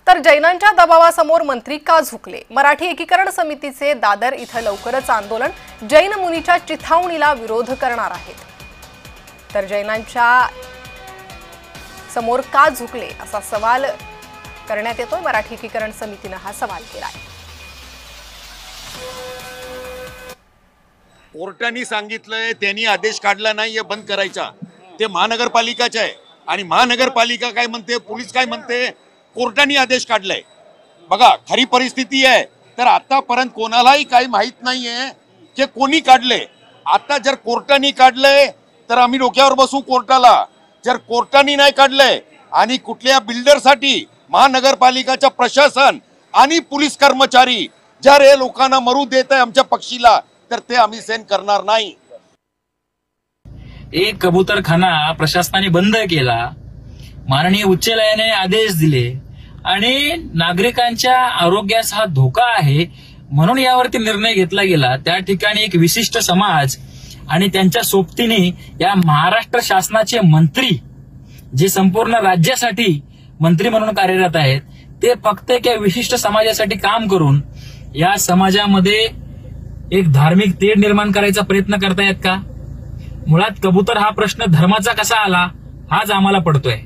तर जैनांच्या दबावासमोर मंत्री का झुकले? मराठी एकीकरण समितीचे दादर इथं लवकरच आंदोलन, जैन मुनीच्या चिथावणीला विरोध करणार आहेत। तर जैनांच्या समोर का झुकले असा सवाल करण्यात येतोय। मराठी एकीकरण समितीने हा सवाल केलाय। कोर्टाने सांगितलंय, त्यांनी आदेश काढला नाहीये बंद करायचा, ते महानगरपालिकाचे आहे आणि महानगरपालिका काय म्हणते, पोलीस काय म्हणते, कोर्टाने आदेश काढलाय। बघा खरी परिस्थिती आहे तर आतापर्यंत कोणालाही काही माहित नाहीये की कोणी काढले। आता जर कोर्टाने काढलंय तर आम्ही डोक्यावर बसू कोर्टाला। जर कोर्टाने नाही काढलंय आणि कुठल्या बिल्डरसाठी महानगरपालिकाचं प्रशासन आणि पोलीस कर्मचारी जर हे लोकांना मरू देत आहे आमच्या पक्षीला, तर ते आम्ही सहन करणार नाही। एक कबूतरखाना प्रशासनाने बंद केला, माननीय उच्च न्यायालयाने आदेश दिले आणि नागरिकांच्या आरोग्यास हा धोका आहे म्हणून यावरती निर्णय घेतला गेला। त्या ठिकाणी एक विशिष्ट समाज आणि त्यांच्या सोबतीने या महाराष्ट्र शासनाचे मंत्री जे संपूर्ण राज्यासाठी मंत्री म्हणून कार्यरत आहेत, ते फक्त एका विशिष्ट समाजासाठी काम करून या समाजामध्ये एक धार्मिक तेढ निर्माण करायचा प्रयत्न करतायत का? मुळात कबूतर हा प्रश्न धर्माचा कसा आला हाच आम्हाला पडतोय।